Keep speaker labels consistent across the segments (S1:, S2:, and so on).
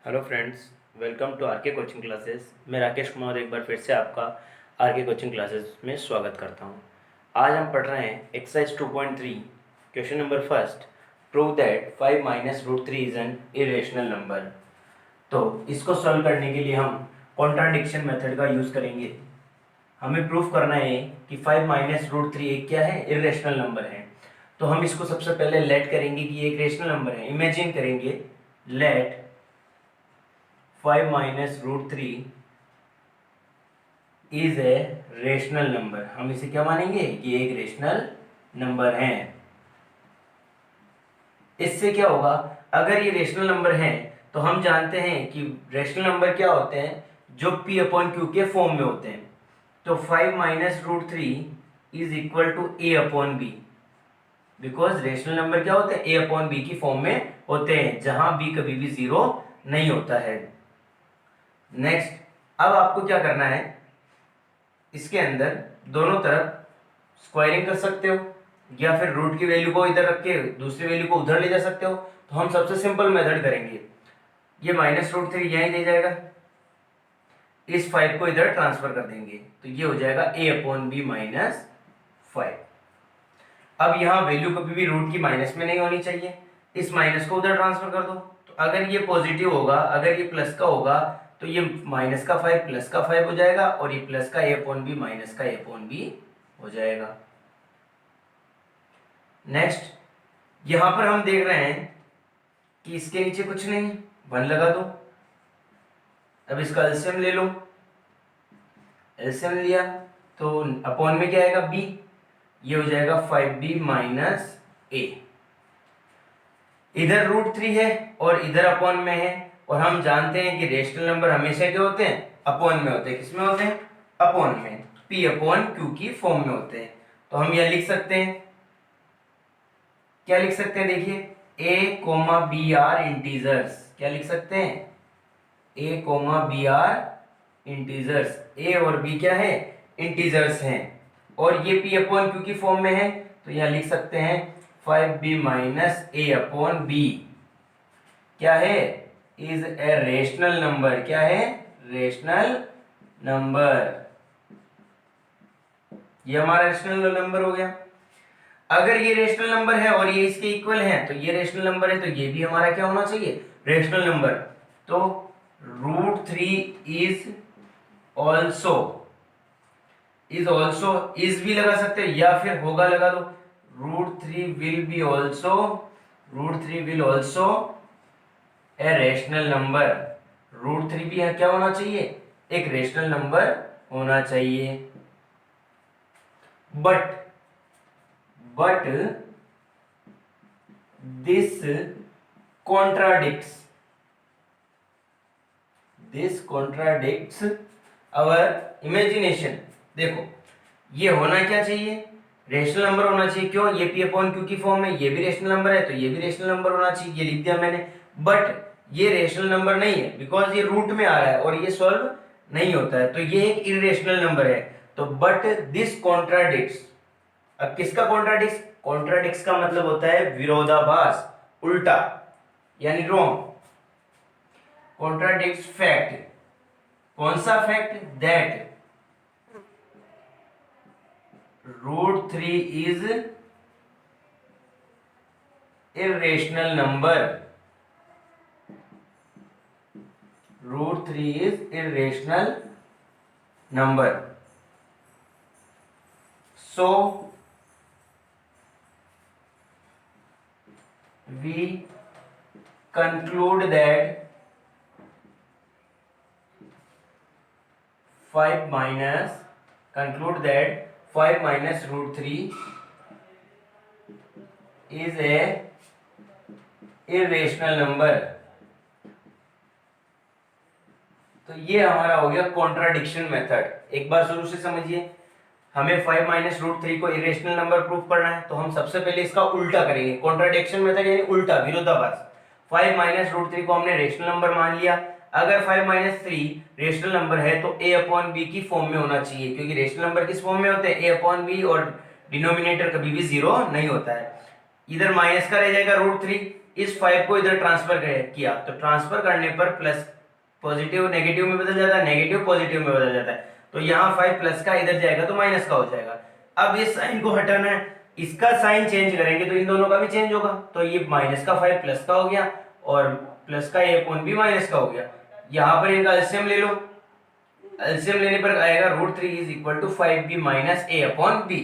S1: Hello friends, welcome to R K coaching classes. मैं राकेश कुमार एक बार फिर से आपका आर के कोचिंग क्लासेस में स्वागत करता हूं। आज हम पढ़ रहे हैं exercise 2.3 question number first. Prove that 5 minus root three is an irrational number. तो इसको सॉल्व करने के लिए हम कॉन्ट्राडिक्शन मेथड का यूज़ करेंगे। हमें प्रूफ करना है कि 5 माइनस रूट थ्री एक क्या है, इरेशनल नंबर है। तो हम इसको सबसे पहले लेट करेंगे कि ये एक रेशनल नंबर है। इमेजिन करेंगे let 5 minus root three is a rational number. हम इसे क्या मानेंगे कि एक रेशनल नंबर है। इससे क्या होगा, अगर ये रेशनल नंबर है तो हम जानते हैं कि रेशनल नंबर क्या होते हैं, जो p अपॉन क्यू के फॉर्म में होते हैं। तो 5 minus root three is equal to a upon B, because rational number क्या होते हैं, a अपॉन बी की फॉर्म में होते हैं, जहां b कभी भी जीरो नहीं होता है। नेक्स्ट, अब आपको क्या करना है, इसके अंदर दोनों तरफ स्क्वायरिंग कर सकते हो या फिर रूट की वैल्यू को इधर रख के दूसरी वैल्यू को उधर ले जा सकते हो। तो हम सबसे सिंपल मेथड करेंगे, ये माइनस रूट थ्री यहीं दे जाएगा, इस 5 को इधर ट्रांसफर कर देंगे तो ये हो जाएगा a अपॉन बी माइनस 5। अब यहाँ वैल्यू कभी भी रूट की माइनस में नहीं होनी चाहिए, इस माइनस को उधर ट्रांसफर कर दो। तो अगर ये पॉजिटिव होगा, अगर ये प्लस का होगा तो ये माइनस का 5 प्लस का 5 हो जाएगा, और ये प्लस का a अपॉन बी माइनस का a अपॉन बी हो जाएगा। नेक्स्ट, यहां पर हम देख रहे हैं कि इसके नीचे कुछ नहीं, 1 लगा दो। अब इसका एलसीएम ले लो, एलसीएम लिया तो अपॉन में क्या आएगा b, ये हो जाएगा 5b माइनस a। इधर रूट थ्री है और इधर अपॉन में है, और हम जानते हैं कि रेशनल नंबर हमेशा क्या होते हैं, अपॉन में होते हैं। किसमें होते हैं, अपॉन में, p अपॉन क्यू की फॉर्म में होते हैं। तो हम यह लिख सकते हैं, क्या लिख सकते हैं, देखिए a comma B are integers. क्या लिख सकते हैं, a comma B are integers. a और b क्या है, इंटीजर्स हैं, और ये p अपॉन क्यू की फॉर्म में है। तो यहां लिख सकते हैं 5b minus a upon b क्या है, इज ए रेशनल नंबर। क्या है, रेशनल नंबर। ये हमारा रेशनल नंबर हो गया। अगर ये रेशनल नंबर है और ये इसके इक्वल है तो ये रेशनल नंबर है, तो ये भी हमारा क्या होना चाहिए, रेशनल नंबर। तो root three is also, is भी लगा सकते हो या फिर होगा लगा दो। Root three will be also, root three will also a rational number. Root three भी क्या होना चाहिए, एक रेशनल नंबर होना चाहिए। But this contradicts, our imagination. देखो, ये होना क्या चाहिए, रेशनल नंबर होना चाहिए। क्यों, ये p अपॉन क्यू की फॉर्म है, ये भी रेशनल नंबर है, तो ये भी रेशनल नंबर होना चाहिए। ये लिख दिया मैंने। बट ये रेशनल नंबर नहीं है, बिकॉज ये रूट में आ रहा है और ये सॉल्व नहीं होता है, तो ये एक इरेशनल नंबर है। तो बट दिस कॉन्ट्राडिक्ट्स, अब किसका कॉन्ट्राडिक्स, कॉन्ट्राडिक्ट्स का मतलब होता है विरोधाभास, उल्टा, यानी रॉन्ग। कॉन्ट्राडिक्ट्स फैक्ट, कौन सा fact, that root three is irrational number, root three is irrational number। so we conclude that 5 minus root 3 is a irrational number। तो ये हमारा हो गया कॉन्ट्राडिक्शन मेथड। एक बार शुरू से समझिए, हमें 5 माइनस रूट थ्री को इरेशनल नंबर प्रूफ करना है, तो हम सबसे पहले इसका उल्टा करेंगे। कॉन्ट्राडिक्शन मेथड यानी उल्टा, विरोधाभास। 5 माइनस रूट थ्री को हमने रेशनल नंबर मान लिया। अगर 5 माइनस थ्री रेशनल नंबर है तो a अपॉन बी की फॉर्म में होना चाहिए, क्योंकि रेशनल नंबर किस फॉर्म में होते हैं, a अपॉन बी, और डिनोमिनेटर कभी भी जीरो नहीं होता है। इधर माइनस का रह जाएगा रूट थ्री, इस 5 को इधर ट्रांसफर किया तो ट्रांसफर करने पर प्लस पॉजिटिव नेगेटिव में बदल जाता है, नेगेटिव पॉजिटिव में बदल जाता है। तो यहाँ 5 प्लस का इधर जाएगा तो माइनस का हो जाएगा। अब इस साइन को हटाना है, इसका साइन चेंज करेंगे तो इन दोनों का भी चेंज होगा। तो ये माइनस का 5 प्लस का हो गया और प्लस का ए अपॉन बी माइनस का हो गया। यहाँ पर इनका एलसीएम ले लो, एलसीएम लेने पर आएगा √3 is equal to 5b minus A upon B.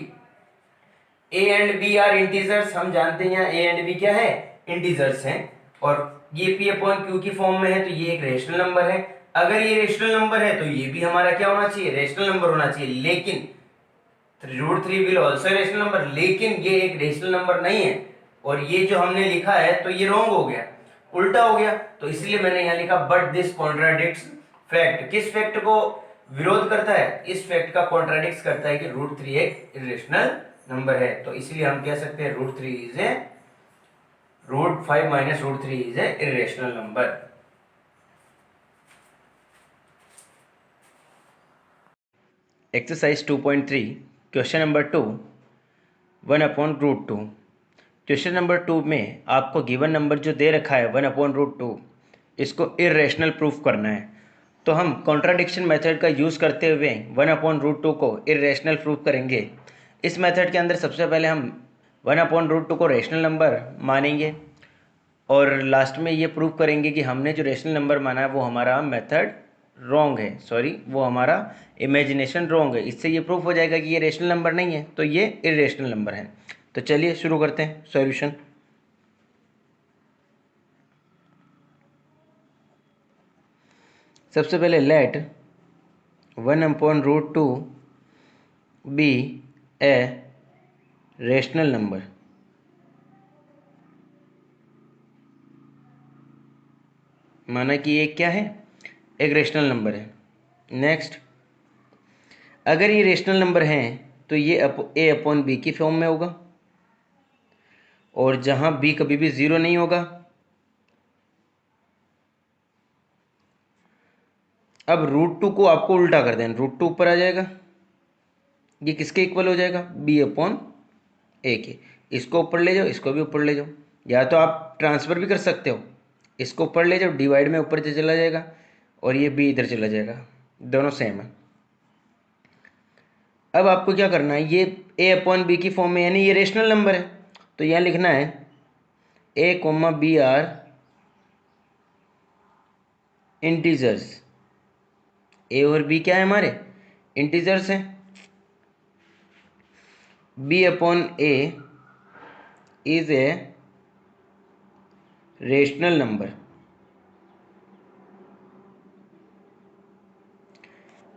S1: A and B are integers, हम जानते हैं ए एंड बी क्या है, इंटीजर्स हैं। और ये पी अपॉन क्यू की फॉर्म में है तो ये एक रेशनल नंबर है। अगर ये रेशनल नंबर है तो ये भी हमारा क्या होना चाहिए, रेशनल नंबर होना चाहिए। लेकिन √3 विल ऑल्सो रेशनल नंबर, लेकिन ये एक रेशनल नंबर नहीं है। और ये जो हमने लिखा है तो ये रॉन्ग हो गया, उल्टा हो गया। तो इसलिए मैंने यहाँ लिखा बट दिस कॉन्ट्राडिक्ट्स फैक्ट। किस फैक्ट को विरोध करता है, इस फैक्ट का कॉन्ट्राडिक्ट करता है कि √3 एक इरेशनल नंबर है। तो इसलिए हम कह सकते हैं √5 minus √3 is a irrational number.
S2: Exercise 2.3 question number 2 1/√2। Question number 2 में आपको गिवन नंबर जो दे रखा है 1/√2, इसको इरेशनल प्रूफ करना है। तो हम कॉन्ट्राडिक्शन मेथड का यूज़ करते हुए 1/√2 को इरेशनल प्रूफ करेंगे। इस मेथड के अंदर सबसे पहले हम 1/√2 को रेशनल नंबर मानेंगे और लास्ट में ये प्रूफ करेंगे कि हमने जो रेशनल नंबर माना है वो हमारा मेथड रॉन्ग है, सॉरी वो हमारा इमेजिनेशन रॉन्ग है। इससे ये प्रूफ हो जाएगा कि ये रेशनल नंबर नहीं है, तो ये इरेशनल नंबर है। तो चलिए शुरू करते हैं सॉल्यूशन। सबसे पहले let 1/√2 be a rational number. माना कि ये क्या है, एक रेशनल नंबर है। नेक्स्ट, अगर ये रेशनल नंबर हैं तो ये ए अपॉन बी की फॉर्म में होगा, और जहां बी कभी भी ज़ीरो नहीं होगा। अब √2 को आपको उल्टा कर देना, √2 ऊपर आ जाएगा, ये किसके इक्वल हो जाएगा, बी अपॉन ए के। इसको ऊपर ले जाओ, इसको भी ऊपर ले जाओ, या तो आप ट्रांसफ़र भी कर सकते हो, इसको ऊपर ले जाओ, डिवाइड में ऊपर से चला जाएगा और ये बी इधर चला जाएगा, दोनों सेम है। अब आपको क्या करना है, ये ए अपॉन बी की फॉर्म में, यानी ये रेशनल नंबर है, तो यहाँ लिखना है A comma B are integers. A और बी क्या है, हमारे इंटीजर्स हैं। B upon A is a rational number.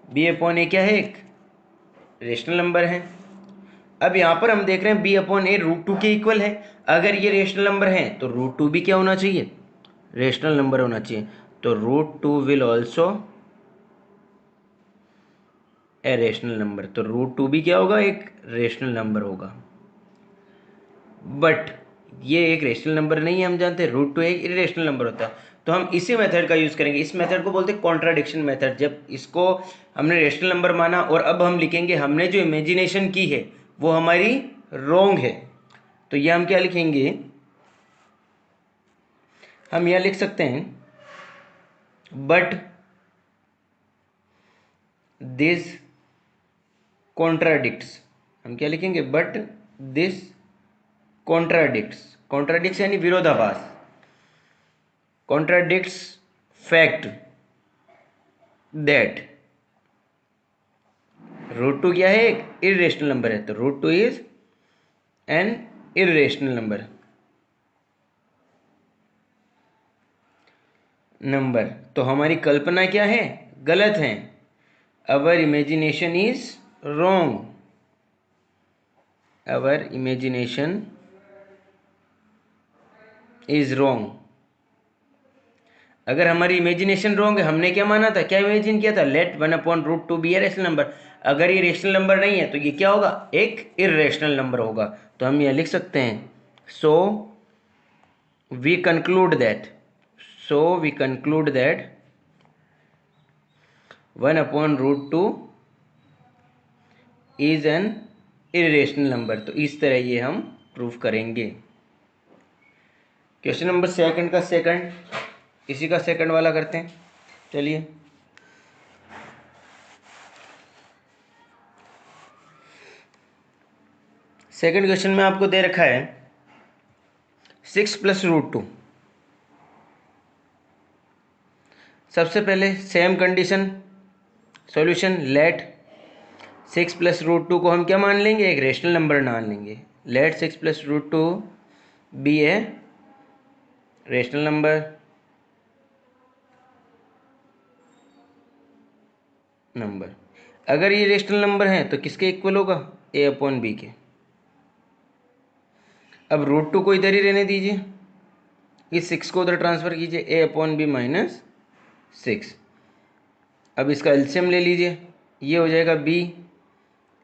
S2: B upon A क्या है, एक रेशनल नंबर है। अब यहाँ पर हम देख रहे हैं बी अपॉन ए √2 के इक्वल है। अगर ये रेशनल नंबर है तो √2 भी क्या होना चाहिए, रेशनल नंबर होना चाहिए। तो √2 will also a rational number. तो √2 भी क्या होगा, एक रेशनल नंबर होगा। बट ये एक रेशनल नंबर नहीं है, हम जानते हैं √2 एक इरेशनल नंबर होता है। तो हम इसी मेथड का यूज़ करेंगे। इस मेथड को बोलते हैं कॉन्ट्राडिक्शन मेथड। जब इसको हमने रेशनल नंबर माना और अब हम लिखेंगे हमने जो इमेजिनेशन की है वो हमारी रॉन्ग है, तो ये हम क्या लिखेंगे, हम यह लिख सकते हैं बट दिस कॉन्ट्राडिक्ट्स। हम क्या लिखेंगे, बट दिस कॉन्ट्राडिक्ट्स। कॉन्ट्राडिक्ट्स यानी विरोधाभास, कॉन्ट्राडिक्ट्स फैक्ट दैट √2 क्या है, एक इरेशनल नंबर है। तो √2 इज एन इरेशनल नंबर। तो हमारी कल्पना क्या है, गलत है। Our imagination is wrong. Our imagination is wrong. अगर हमारी इमेजिनेशन रॉन्ग है, हमने क्या माना था, क्या इमेजिन किया था, let 1/√2 be a rational number. अगर ये रेशनल नंबर नहीं है तो ये क्या होगा, एक इरेशनल नंबर होगा। तो हम यह लिख सकते हैं so we conclude that 1/√2 is an irrational number. तो इस तरह ये हम प्रूफ करेंगे। क्वेश्चन नंबर सेकंड का सेकंड, इसी का सेकंड वाला करते हैं। चलिए, सेकंड क्वेश्चन में आपको दे रखा है 6 प्लस रूट 2। सबसे पहले same condition, solution, let 6 plus root 2 को हम क्या मान लेंगे, एक रेशनल नंबर मान लेंगे। Let 6 plus root 2 be a rational number. अगर ये रेशनल नंबर है तो किसके इक्वल होगा, ए अपॉन बी के। अब रूट 2 को इधर ही रहने दीजिए, इस 6 को उधर ट्रांसफर कीजिए, ए अपॉन बी माइनस 6। अब इसका एलसीएम ले लीजिए, ये हो जाएगा बी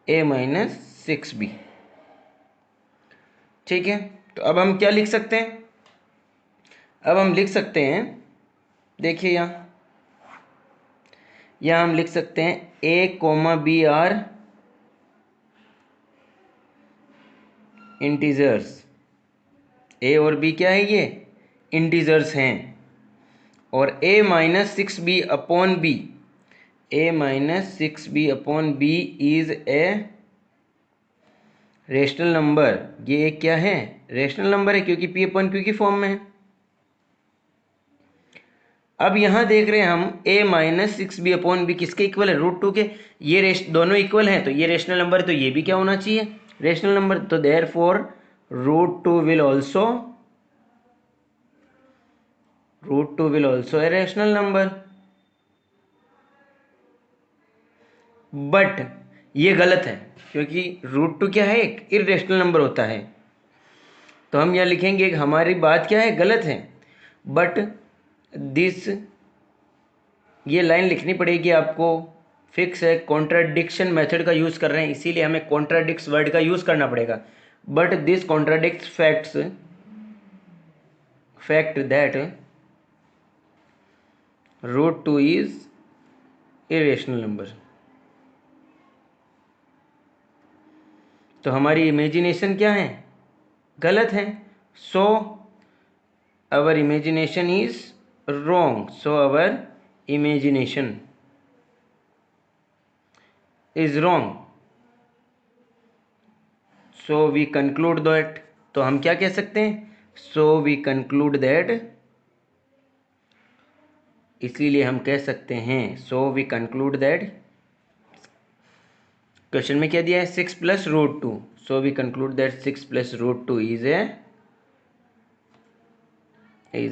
S2: ए माइनस 6b। ठीक है, तो अब हम क्या लिख सकते हैं, अब हम लिख सकते हैं, देखिए यहाँ हम लिख सकते हैं A comma B are integers. A और बी क्या है, ये इंटीजर्स हैं। और A minus 6b upon B, A minus 6b upon B is a rational number. ये एक क्या है, रेशनल नंबर है, क्योंकि पी अपॉन क्यू की फॉर्म में है। अब यहां देख रहे हैं हम A minus 6b upon B किसके इक्वल है, रूट 2 के। ये दोनों इक्वल हैं, तो ये रेशनल नंबर है, तो ये भी क्या होना चाहिए, रेशनल नंबर। तो therefore root two will also a rational number. But ये गलत है, क्योंकि रूट 2 क्या है, एक इरेशनल नंबर होता है। तो हम यह लिखेंगे कि हमारी बात क्या है, गलत है। बट दिस, ये लाइन लिखनी पड़ेगी आपको, फिक्स है। कॉन्ट्राडिक्शन मेथड का यूज कर रहे हैं, इसीलिए हमें कॉन्ट्राडिक्स वर्ड का यूज करना पड़ेगा। But this contradict fact that root 2 is irrational number. तो हमारी इमेजिनेशन क्या है, गलत है। So our imagination is wrong, so our imagination is wrong, so we conclude that. तो हम क्या कह सकते हैं, सो वी कंक्लूड दैट, इसीलिए हम कह सकते हैं so we conclude that. Question में क्या दिया है, 6 plus root 2, so we conclude that 6 plus root 2 is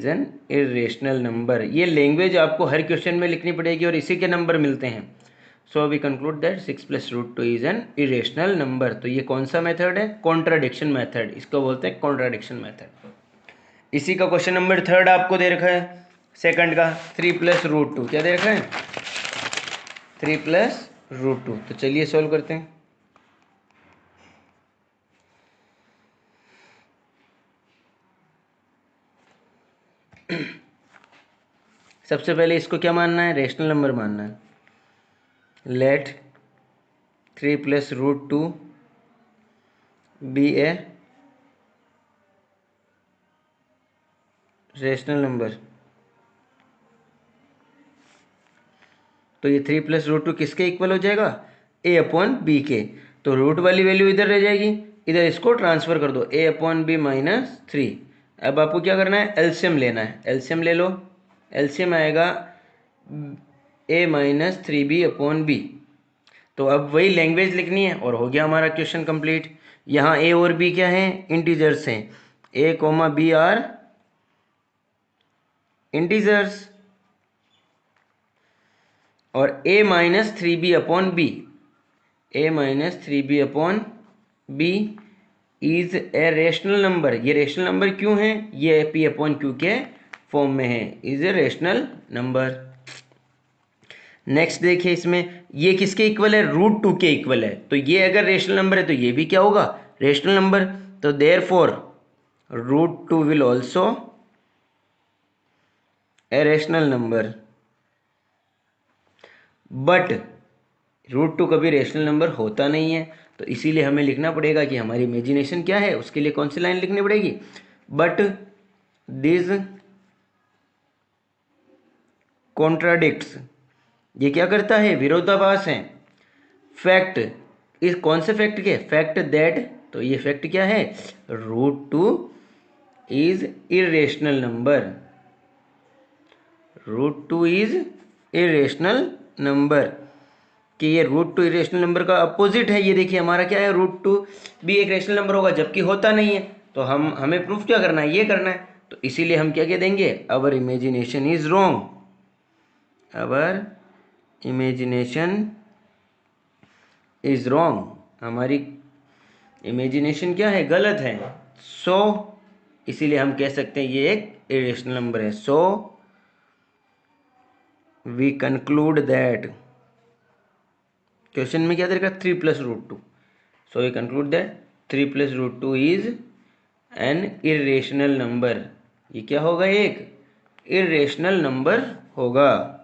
S2: an irrational number. ये लैंग्वेज आपको हर क्वेश्चन में लिखनी पड़ेगी और इसी के नंबर मिलते हैं। So we conclude that 6 plus root 2 is an irrational number. तो ये कौन सा मेथड है, कॉन्ट्राडिक्शन मेथड, इसको बोलते हैं कॉन्ट्राडिक्शन मेथड। इसी का क्वेश्चन नंबर थर्ड आपको दे रखा है, सेकंड का, 3 प्लस रूट 2, क्या दे रखा है, 3 प्लस रूट 2। तो चलिए सॉल्व करते हैं। सबसे पहले इसको क्या मानना है, रेशनल नंबर मानना है। Let 3 plus root 2 be a rational number. तो ये 3 प्लस रूट 2 किसके इक्वल हो जाएगा, ए अपॉन बी के। तो रूट वाली वैल्यू इधर रह जाएगी, इधर इसको ट्रांसफर कर दो, ए अपॉन बी माइनस 3। अब आपको क्या करना है, एलसीएम लेना है, एलसीएम ले लो। एलसीएम आएगा ए माइनस 3b अपॉन बी। तो अब वही लैंग्वेज लिखनी है और हो गया हमारा क्वेश्चन कंप्लीट। यहाँ ए और बी क्या है, इंटीजर्स हैं, A comma B are integers. और A minus 3b upon B, A minus 3b upon B is a rational number. ये रेशनल नंबर क्यों है, ये पी अपॉन क्यू के फॉर्म में है, is a rational number. Next देखिए, इसमें ये किसके इक्वल है, रूट 2 के इक्वल है। तो ये अगर रेशनल नंबर है तो ये भी क्या होगा, रेशनल नंबर। तो therefore root 2 will also a rational number. But root 2 कभी रेशनल नंबर होता नहीं है, तो इसीलिए हमें लिखना पड़ेगा कि हमारी इमेजिनेशन क्या है, उसके लिए कौन सी लाइन लिखनी पड़ेगी, बट दिस कॉन्ट्राडिक्ट्स, ये क्या करता है, विरोधाभास है। फैक्ट, इस कौन से फैक्ट के, फैक्ट दैट, तो ये फैक्ट क्या है, √2 is irrational number, √2 is irrational number, कि ये √2 इरेशनल नंबर का अपोजिट है। ये देखिए हमारा क्या है, √2 भी एक रेशनल नंबर होगा जबकि होता नहीं है, तो हमें प्रूफ क्या करना है, ये करना है। तो इसीलिए हम क्या कह देंगे, our imagination is wrong, our imagination is wrong, हमारी इमेजिनेशन क्या है, गलत है। सो इसीलिए हम कह सकते हैं ये एक इरेशनल नंबर है। So we conclude that, question में क्या दे रखा, 3 + √2, so we conclude that 3 + √2 is an irrational number, ये क्या होगा, एक इरेशनल नंबर होगा।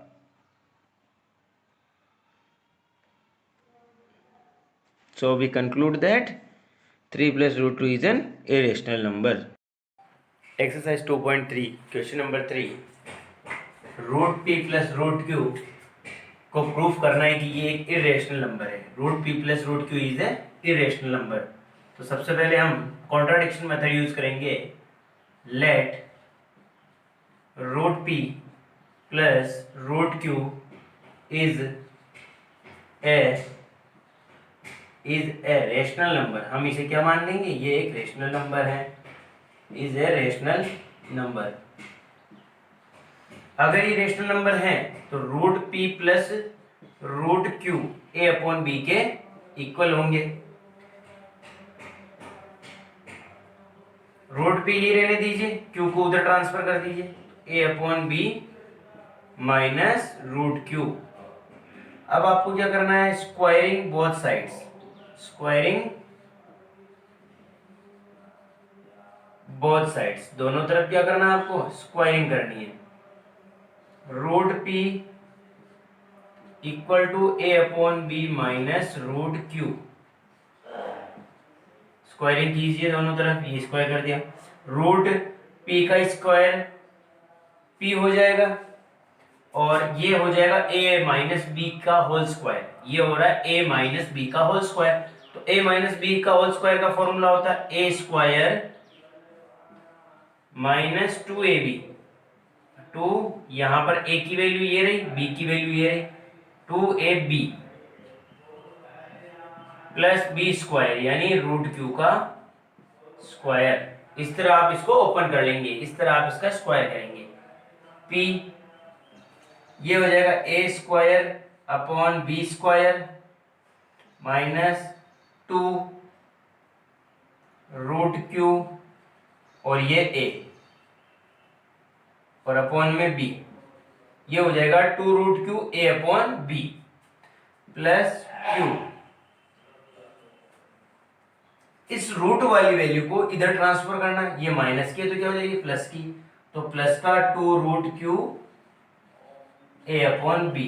S2: So we conclude that 3 + √2 is an irrational number.
S1: Exercise 2.3 question number 3, √p + √q को प्रूफ करना है कि ये एक इरेशनल नंबर है। √p + √q is a irrational number. तो सबसे पहले हम कॉन्ट्राडिक्शन मेथड यूज करेंगे। Let √p + √q is a rational number. हम इसे क्या मान लेंगे, ये एक रेशनल नंबर है, इज ए रेशनल नंबर। अगर ये रेशनल नंबर है तो √p + √q a/b के इक्वल होंगे। √p ये रहने दीजिए, q को उधर ट्रांसफर कर दीजिए, a/b - √q। अब आपको क्या करना है, squaring both sides, squaring both sides, दोनों तरफ क्या करना है आपको, स्क्वायरिंग करनी है। √p = a/b - √q, स्क्वायरिंग कीजिए दोनों तरफ, ये स्क्वायर कर दिया, √p का स्क्वायर p हो जाएगा और ये हो जाएगा a - b का होल स्क्वायर, ये हो रहा है a - b का होल स्क्वायर। तो a - b का होल स्क्वायर का फॉर्मूला होता है a² - 2ab। 2 यहां पर a की वैल्यू ये रही, b की वैल्यू ये रही, 2ab + b² यानी √q का स्क्वायर। इस तरह आप इसको ओपन कर लेंगे, इस तरह आप इसका स्क्वायर करेंगे। p ये हो जाएगा a² b² -2 √q और ये a और अपॉन में b, ये हो जाएगा 2 √q a/b + q। इस रूट वाली वैल्यू को इधर ट्रांसफर करना है, ये माइनस की है तो क्या हो जाएगी, प्लस की, तो प्लस का 2 √q a/b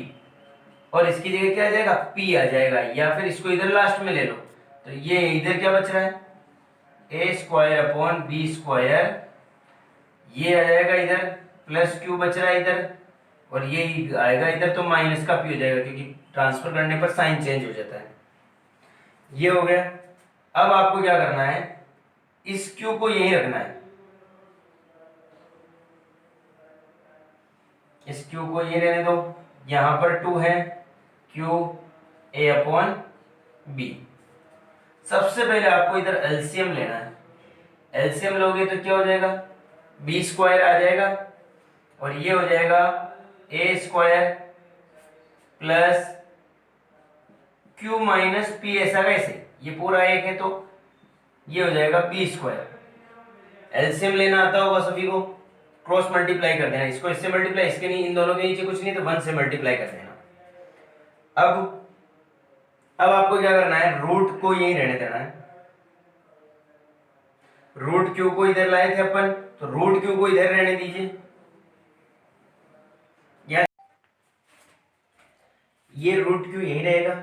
S1: और इसकी जगह क्या आ जाएगा, p आ जाएगा, या फिर इसको इधर लास्ट में ले लो, तो ये इधर क्या बच रहा है, a² b², ये आ जाएगा इधर, प्लस q बच रहा है इधर, और ये आएगा इधर, तो माइनस का p हो जाएगा क्योंकि ट्रांसफर करने पर साइन चेंज हो जाता है। ये हो गया। अब आपको क्या करना है, इस q को यहीं रखना है, इस q को ये रहने दो, यहां पर 2 है, q a/b। सबसे पहले आपको इधर एलसीएम लेना है, एलसीएम लोगे तो क्या हो जाएगा, b² आ जाएगा और ये हो जाएगा a² + q - p, ऐसा कैसे, ये पूरा एक है तो ये हो जाएगा b²। एलसीएम लेना आता होगा सभी को, क्रॉस मल्टीप्लाई कर देना, इसको इससे मल्टीप्लाई, इसके नहीं, इन दोनों के नीचे कुछ नहीं तो 1 से मल्टीप्लाई कर देना। अब आपको क्या करना है, रूट को यहीं रहने देना है, √q को इधर लाए थे अपन, तो √q को इधर रहने दीजिए, ये √q यहीं रहेगा,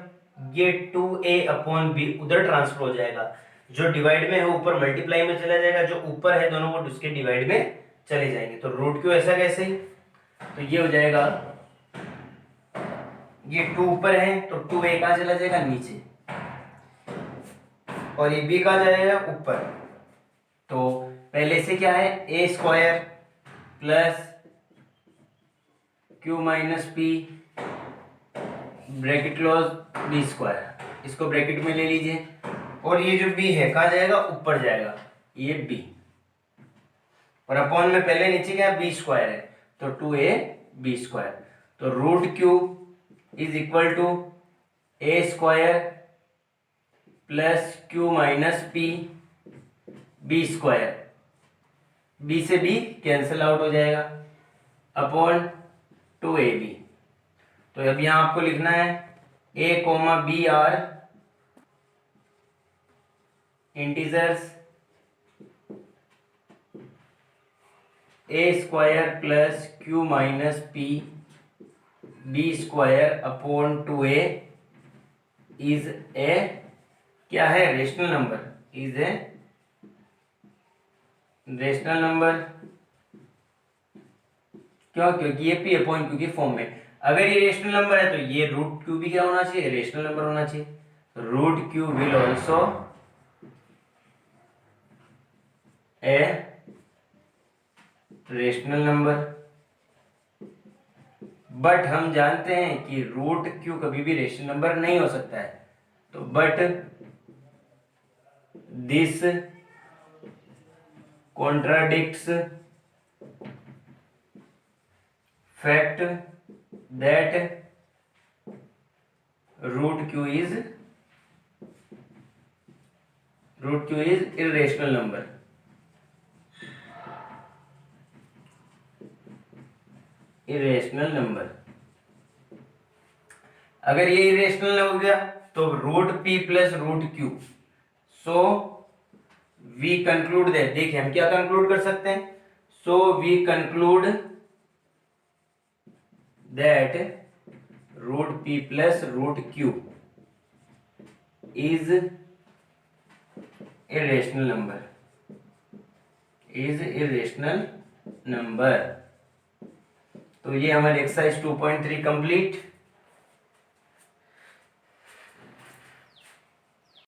S1: ये 2a/b उधर ट्रांसफर हो जाएगा, जो डिवाइड में है ऊपर मल्टीप्लाई में चला जाएगा, जो ऊपर है दोनों को उसके डिवाइड में चले जाएंगे। तो रूट क्यू ऐसा कैसे, तो ये हो जाएगा, ये 2 ऊपर है तो 2a कहाँ चला जाएगा, नीचे, और ये b कहाँ जाएगा, ऊपर। तो पहले से क्या है, a square plus q minus P bracket close b square, इसको ब्रैकेट में ले लीजिए, और ये जो b है कहाँ जाएगा, ऊपर जाएगा, ये b, और अपॉन में पहले नीचे क्या है, b स्क्वायर है, तो 2a b स्क्वायर। तो root Q is equal to a square plus q minus P b square, b से b कैंसिल आउट हो जाएगा, अपॉन 2ab। तो अब यहां आपको लिखना है a comma b are integers, a square plus q minus P b square upon 2a is a, क्या है, rational number, is a rational number. क्यों, क्योंकि ये p अपॉन q की फॉर्म में, अगर ये रेशनल नंबर है तो ये रूट q भी क्या होना चाहिए, रेशनल नंबर होना चाहिए। Root q will also a rational number, but हम जानते हैं कि रूट q कभी भी रेशनल नंबर नहीं हो सकता है, तो but this contradicts fact that root q is irrational number. Irrational number, अगर ये इरेशनल हो गया तो root p plus root q, so we conclude that, देखिए हम क्या कंक्लूड कर सकते हैं, so we conclude that root p plus root q is irrational number, is irrational number. तो ये हमारी एक्सरसाइज 2.3 कंप्लीट।